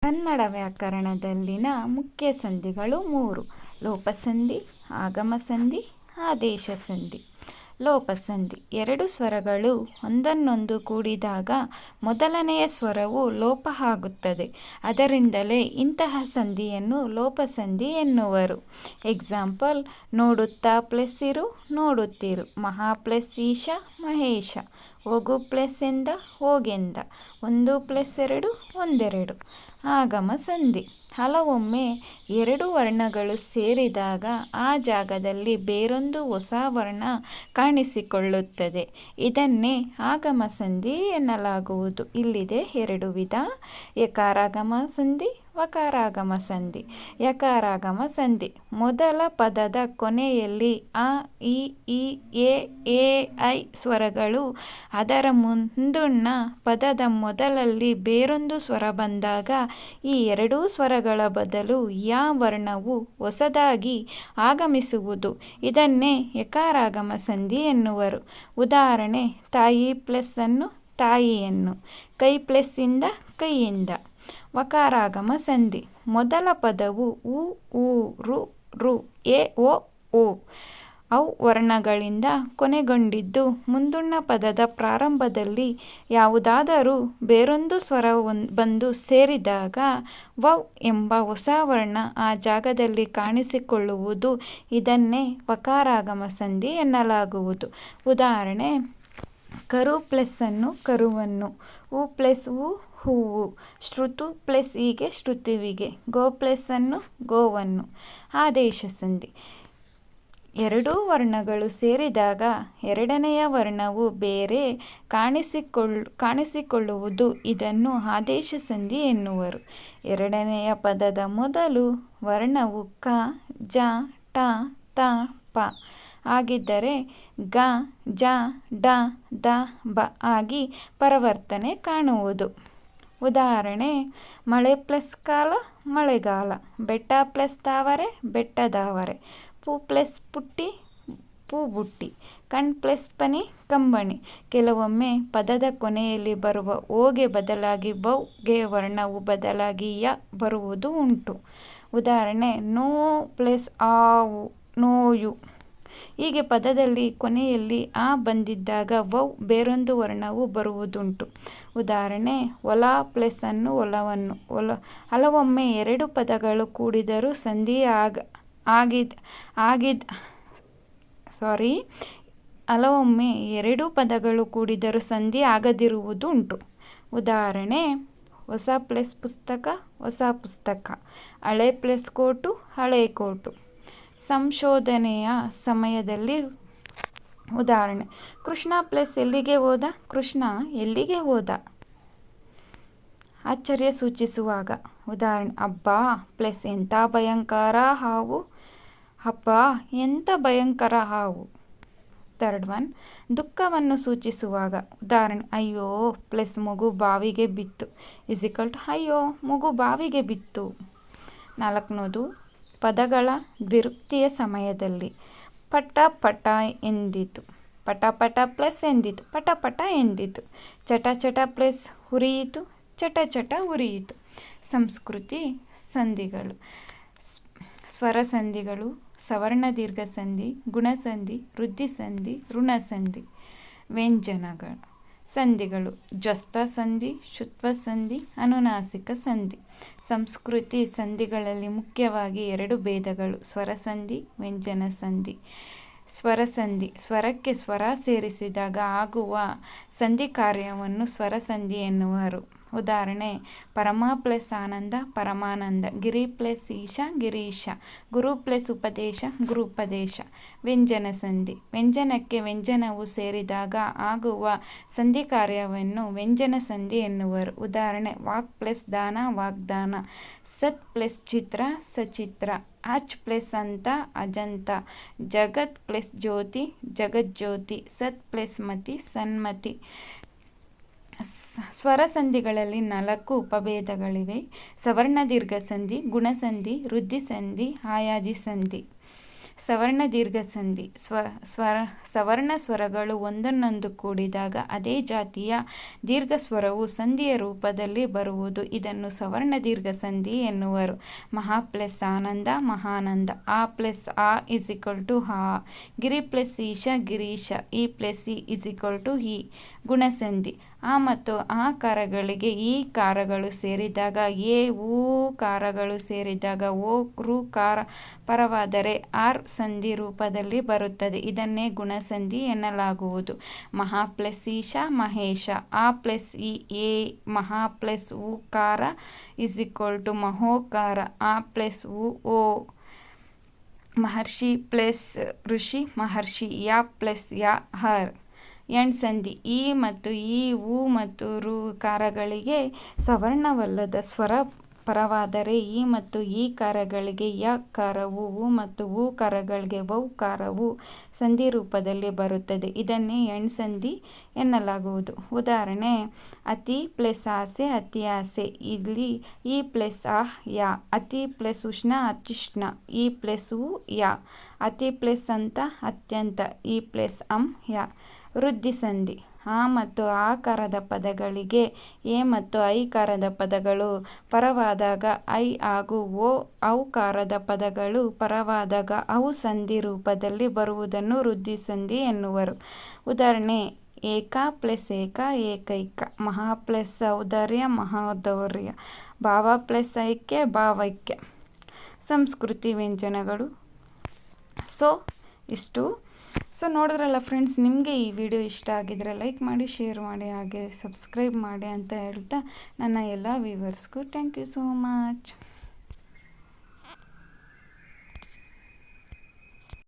ಕನ್ನಡ ವ್ಯಾಕರಣದಲ್ಲಿನ ಮುಖ್ಯ ಸಂಧಿಗಳು 3: ಲೋಪಸಂಧಿ, ಆಗಮಸಂಧಿ, ಆದೇಶ ಸಂಧಿ. ಲೋಪಸಂಧಿ: ಎರಡು ಸ್ವರಗಳು ಒಂದನ್ನೊಂದು ಕೂಡಿದಾಗ ಮೊದಲನೆಯ ಸ್ವರವು ಲೋಪ ಆಗುತ್ತದೆ. ಅದರಿಂದಲೇ ಇಂತಹ ಸಂಧಿಯನ್ನು ಲೋಪಸಂಧಿ ಎನ್ನುವರು. ಎಕ್ಸಾಂಪಲ್: ನೋಡುತ್ತಾ ಪ್ಲಸ್ ಇರು, ನೋಡುತ್ತಿರು. ಮಹಾ ಪ್ಲಸ್ ಈಶ, ಮಹೇಶ. ಹೋಗು ಪ್ಲಸ್ ಎಂದ, ಹೋಗೆಂದ. 1+2 ಒಂದೆರಡು. ಆಗಮ ಸಂಧಿ: ಹಲವೊಮ್ಮೆ ಎರಡು ವರ್ಣಗಳು ಸೇರಿದಾಗ ಆ ಜಾಗದಲ್ಲಿ ಬೇರೊಂದು ಹೊಸ ವರ್ಣ ಕಾಣಿಸಿಕೊಳ್ಳುತ್ತದೆ. ಇದನ್ನೇ ಆಗಮ ಸಂಧಿ ಎನ್ನಲಾಗುವುದು. ಇಲ್ಲಿದೆ 2 ವಿಧ: ಯಕಾರಾಗಮ ಸಂಧಿ, ವಕಾರಾಗಮ ಸಂಧಿ. ಯಕಾರಾಗಮ ಸಂಧಿ: ಮೊದಲ ಪದದ ಕೊನೆಯಲ್ಲಿ ಅ, ಇ, ಎ, ಐ ಸ್ವರಗಳು ಅದರ ಮುಂದುಣ್ಣ ಪದದ ಮೊದಲಲ್ಲಿ ಬೇರೊಂದು ಸ್ವರ ಬಂದಾಗ ಈ ಎರಡೂ ಸ್ವರಗಳ ಬದಲು ಯ ವರ್ಣವು ಹೊಸದಾಗಿ ಆಗಮಿಸುವುದು. ಇದನ್ನೇ ಯಕಾರಾಗಮ ಸಂಧಿ ಎನ್ನುವರು. ಉದಾಹರಣೆ: ತಾಯಿ ಪ್ಲಸ್ ಅನ್ನು, ತಾಯಿಯನ್ನು. ಕೈ ಪ್ಲಸ್ ಇಂದ, ಕೈಯಿಂದ. ವಕಾರಾಗಮ ಸಂಧಿ: ಮೊದಲ ಪದವು ಉ, ರು, ಎ, ಓ, ಔ ವರ್ಣಗಳಿಂದ ಕೊನೆಗೊಂಡಿದ್ದು ಮುಂದುಣ್ಣ ಪದದ ಪ್ರಾರಂಭದಲ್ಲಿ ಯಾವುದಾದರೂ ಬೇರೊಂದು ಸ್ವರ ಬಂದು ಸೇರಿದಾಗ ವೌ ಎಂಬ ಹೊಸ ವರ್ಣ ಆ ಜಾಗದಲ್ಲಿ ಕಾಣಿಸಿಕೊಳ್ಳುವುದು. ಇದನ್ನೇ ವಕಾರಾಗಮ ಸಂಧಿ ಎನ್ನಲಾಗುವುದು. ಉದಾಹರಣೆ: ಕರು ಪ್ಲಸ್ ಅನ್ನು, ಕರುವನ್ನು. ಹೂ ಪ್ಲಸ್ ಹೂವು. ಶ್ರುತು ಪ್ಲಸ್ ಹೀಗೆ, ಶ್ರುತುವಿಗೆ. ಗೋ ಪ್ಲಸ್ ಅನ್ನು, ಗೋವನ್ನು. ಆದೇಶ ಸಂಧಿ: ಎರಡೂ ವರ್ಣಗಳು ಸೇರಿದಾಗ ಎರಡನೆಯ ವರ್ಣವು ಬೇರೆ ಕಾಣಿಸಿಕೊಳ್ಳುವುದು. ಇದನ್ನು ಆದೇಶ ಸಂಧಿ ಎನ್ನುವರು. ಎರಡನೆಯ ಪದದ ಮೊದಲು ವರ್ಣವು ಕ, ಜ, ಟ, ತ, ಪ ಆಗಿದ್ದರೆ ಗ, ಜ, ಡ, ದ, ಬ ಆಗಿ ಪರಿವರ್ತನೆ ಕಾಣುವುದು. ಉದಾಹರಣೆ: ಮಳೆ ಪ್ಲಸ್ ಕಾಲ, ಮಳೆಗಾಲ. ಬೆಟ್ಟ ಪ್ಲಸ್ ತಾವರೆ, ಬೆಟ್ಟದಾವರೆ. ಪೂ ಪ್ಲಸ್ ಪುಟ್ಟಿ, ಪೂಬುಟ್ಟಿ. ಕಣ್ ಪ್ಲಸ್ ಪನಿ, ಕಂಬನಿ. ಕೆಲವೊಮ್ಮೆ ಪದದ ಕೊನೆಯಲ್ಲಿ ಬರುವ ಓಗೆ ಬದಲಾಗಿ ಬೌಗೆ ವರ್ಣವು ಬದಲಾಗಿ ಯ ಬರುವುದು ಉಂಟು. ಉದಾಹರಣೆ: ನೋ ಪ್ಲಸ್ ಆವು, ನೋಯು. ಹೀಗೆ ಪದದಲ್ಲಿ ಕೊನೆಯಲ್ಲಿ ಆ ಬಂದಿದ್ದಾಗ ವೌ ಬೇರೊಂದು ವರ್ಣವು ಬರುವುದುಂಟು. ಉದಾಹರಣೆ: ಹೊಲ ಪ್ಲಸ್ ಅನ್ನು, ಹೊಲವನ್ನು. ಹಲವೊಮ್ಮೆ ಎರಡು ಪದಗಳು ಕೂಡಿದರೂ ಸಂಧಿ ಹಲವೊಮ್ಮೆ ಎರಡು ಪದಗಳು ಕೂಡಿದರೂ ಸಂಧಿ ಆಗದಿರುವುದು ಉಂಟು. ಉದಾಹರಣೆ: ಹೊಸ ಪ್ಲಸ್ ಪುಸ್ತಕ, ಹೊಸ ಪುಸ್ತಕ. ಹಳೆ ಪ್ಲಸ್ ಕೋಟು, ಹಳೆ ಕೋಟು. ಸಂಶೋಧನೆಯ ಸಮಯದಲ್ಲಿ ಉದಾಹರಣೆ: ಕೃಷ್ಣ ಪ್ಲಸ್ ಎಲ್ಲಿಗೆ ಹೋದ, ಕೃಷ್ಣ ಎಲ್ಲಿಗೆ ಹೋದ. ಆಶ್ಚರ್ಯ ಸೂಚಿಸುವಾಗ ಉದಾಹರಣೆ: ಅಬ್ಬಾ ಪ್ಲಸ್ ಎಂಥ ಭಯಂಕರ ಹಾವು, ಅಬ್ಬಾ ಎಂಥ ಭಯಂಕರ ಹಾವು. ಥರ್ಡ್ ಒನ್: ದುಃಖವನ್ನು ಸೂಚಿಸುವಾಗ ಉದಾಹರಣೆ: ಅಯ್ಯೋ ಪ್ಲಸ್ ಮಗು ಬಾವಿಗೆ ಬಿತ್ತು ಅಯ್ಯೋ ಮಗು ಬಾವಿಗೆ ಬಿತ್ತು. ನಾಲ್ಕನೇದು: ಪದಗಳ ದ್ವಿರುಕ್ತಿಯ ಸಮಯದಲ್ಲಿ. ಪಟ ಪಟ ಎಂದಿತು, ಪಟ ಪಟ ಪ್ಲಸ್ ಎಂದಿತು, ಪಟ ಪಟ ಎಂದಿತು. ಚಟ ಚಟ ಪ್ಲಸ್ ಉರಿಯಿತು, ಚಟ ಚಟ ಉರಿಯಿತು. ಸಂಸ್ಕೃತಿ ಸಂಧಿಗಳು. ಸ್ವರ ಸಂಧಿಗಳು: ಸವರ್ಣ ದೀರ್ಘ ಸಂಧಿ, ಗುಣಸಂಧಿ, ವೃದ್ಧಿಸಂಧಿ, ಋಣಸಂಧಿ. ವ್ಯಂಜನಗಳು ಸಂಧಿಗಳು: ಜ್ವಸ್ಥ ಸಂಧಿ, ಶುತ್ವ ಸಂಧಿ, ಅನುನಾಸಿಕ ಸಂಧಿ. ಸಂಸ್ಕೃತಿ ಸಂಧಿಗಳಲ್ಲಿ ಮುಖ್ಯವಾಗಿ 2 ಭೇದಗಳು: ಸ್ವರಸಂಧಿ, ವ್ಯಂಜನ ಸಂಧಿ. ಸ್ವರಸಂಧಿ: ಸ್ವರಕ್ಕೆ ಸ್ವರ ಸೇರಿಸಿದಾಗ ಆಗುವ ಸಂಧಿ ಕಾರ್ಯವನ್ನು ಸ್ವರಸಂಧಿ ಎನ್ನುವರು. ಉದಾಹರಣೆ: ಪರಮ ಪ್ಲಸ್ ಆನಂದ, ಪರಮಾನಂದ. ಗಿರಿ ಪ್ಲಸ್ ಈಶ, ಗಿರೀಶ. ಗುರು ಪ್ಲಸ್ ಉಪದೇಶ, ಗುರುಪದೇಶ. ವ್ಯಂಜನ ಸಂಧಿ: ವ್ಯಂಜನಕ್ಕೆ ವ್ಯಂಜನವು ಸೇರಿದಾಗ ಆಗುವ ಸಂಧಿ ಕಾರ್ಯವನ್ನು ವ್ಯಂಜನ ಸಂಧಿ ಎನ್ನುವರು. ಉದಾಹರಣೆ: ವಾಕ್ ಪ್ಲಸ್ ದಾನ, ವಾಗ್ದಾನ. ಸತ್ ಪ್ಲಸ್ ಚಿತ್ರ, ಸಚಿತ್ರ. ಅಚ್ ಪ್ಲಸ್ ಅಂತ, ಅಜಂತ. ಜಗತ್ ಪ್ಲಸ್ ಜ್ಯೋತಿ, ಜಗಜ್ಯೋತಿ. ಸತ್ ಪ್ಲಸ್ ಮತಿ, ಸನ್ಮತಿ. ಸ್ವರ ಸಂಧಿಗಳಲ್ಲಿ 4 ಉಪಭೇದಗಳಿವೆ: ಸವರ್ಣ ದೀರ್ಘ ಸಂಧಿ, ಗುಣಸಂಧಿ, ವೃದ್ಧಿಸಂಧಿ, ಆಯಾದಿ ಸಂಧಿ. ಸವರ್ಣ ದೀರ್ಘ ಸಂಧಿ: ಸವರ್ಣ ಸ್ವರಗಳು ಒಂದನ್ನೊಂದು ಕೂಡಿದಾಗ ಅದೇ ಜಾತಿಯ ದೀರ್ಘ ಸ್ವರವು ಸಂಧಿಯ ರೂಪದಲ್ಲಿ ಬರುವುದು. ಇದನ್ನು ಸವರ್ಣ ದೀರ್ಘ ಸಂಧಿ ಎನ್ನುವರು. ಮಹಾ ಪ್ಲಸ್ ಆನಂದ ಮಹಾನಂದ. ಆ ಪ್ಲಸ್ ಆ ಇಸ್ ಈಕ್ವಲ್ ಟು ಹಾ. ಗಿರಿ ಪ್ಲಸ್ ಈಶ ಗಿರೀಶ. ಈ ಪ್ಲಸ್ ಇ ಇಸ್ ಈಕ್ವಲ್ ಟು ಹಿ. ಗುಣಸಂಧಿ. ಆ ಮತ್ತು ಆ ಕಾರಗಳಿಗೆ ಈ ಕಾರಗಳು ಸೇರಿದಾಗ ಎ ಊ ಕಾರಗಳು ಸೇರಿದಾಗ ಓ ರು ಕಾರ ಪರವಾದರೆ ಆರ್ ಸಂಧಿ ರೂಪದಲ್ಲಿ ಬರುತ್ತದೆ. ಇದನ್ನೇ ಗುಣಸಂಧಿ ಎನ್ನಲಾಗುವುದು. ಮಹಾ ಪ್ಲಸ್ ಈಶ ಮಹೇಶ. ಆ ಪ್ಲಸ್ ಇ ಎ ಮಹಾ ಪ್ಲಸ್ ಉ ಕಾರ ಇಸ್ ಈಕ್ವಲ್ ಟು ಮಹೋಕಾರ. ಆ ಪ್ಲಸ್ ಉ ಓ ಮಹರ್ಷಿ ಪ್ಲಸ್ ಋಷಿ ಮಹರ್ಷಿ. ಯಾ ಪ್ಲಸ್ ಯಾ ಹರ್. ಎಂಡ್ ಸಂಧಿ. ಈ ಮತ್ತು ಈ ಉ ಮತ್ತು ರು ಕಾರಗಳಿಗೆ ಸವರ್ಣವಲ್ಲದ ಸ್ವರ ಪರವಾದರೆ ಈ ಮತ್ತು ಈ ಕಾರಗಳಿಗೆ ಯ ಕಾರವು, ಉ ಮತ್ತು ಉ ಕಾರಗಳಿಗೆ ವೌ ಕಾರವು ಸಂಧಿ ರೂಪದಲ್ಲಿ ಬರುತ್ತದೆ. ಇದನ್ನೇ ಎಂಡ್ ಸಂಧಿ ಎನ್ನಲಾಗುವುದು. ಉದಾಹರಣೆ: ಅತಿ ಪ್ಲಸ್ ಆಸೆ ಅತಿ ಆಸೆ. ಇಲ್ಲಿ ಈ ಪ್ಲಸ್ ಆಹ್ ಯಾ. ಅತಿ ಪ್ಲಸ್ ಉಷ್ಣ ಅತ್ಯುಷ್ಣ. ಈ ಪ್ಲಸ್ ಉ ಯಾ. ಅತಿ ಪ್ಲಸ್ ಅಂತ ಅತ್ಯಂತ. ಈ ಪ್ಲಸ್ ಯಾ. ವೃದ್ಧಿ ಸಂಧಿ. ಆ ಮತ್ತು ಆ ಕಾರದ ಪದಗಳಿಗೆ ಎ ಮತ್ತು ಐ ಕಾರದ ಪದಗಳು ಪರವಾದಾಗ ಐ ಹಾಗೂ ಓ ಔ ಕಾರದ ಪದಗಳು ಪರವಾದಾಗ ಔ ಸಂಧಿ ರೂಪದಲ್ಲಿ ಬರುವುದನ್ನು ವೃದ್ಧಿ ಸಂಧಿ ಎನ್ನುವರು. ಉದಾಹರಣೆ: ಏಕ ಪ್ಲಸ್ ಏಕ ಏಕೈಕ. ಮಹಾ ಪ್ಲಸ್ ಔದಾರ್ಯ ಮಹೋದೌರ್ಯ. ಭಾವ ಪ್ಲಸ್ ಐಕ್ಯ ಭಾವೈಕ್ಯ. ಸಂಸ್ಕೃತಿ ವ್ಯಂಜನಗಳು. ಇಷ್ಟು ನೋಡಿದ್ರಲ್ಲ ಫ್ರೆಂಡ್ಸ್, ನಿಮಗೆ ಈ ವಿಡಿಯೋ ಇಷ್ಟ ಆಗಿದ್ರೆ ಲೈಕ್ ಮಾಡಿ, ಶೇರ್ ಮಾಡಿ, ಹಾಗೆ ಸಬ್ಸ್ಕ್ರೈಬ್ ಮಾಡಿ ಅಂತ ಹೇಳ್ತಾ ನನ್ನ ಎಲ್ಲ ವ್ಯೂವರ್ಸ್ಗೂ ಥ್ಯಾಂಕ್ ಯು ಸೋ ಮಚ್.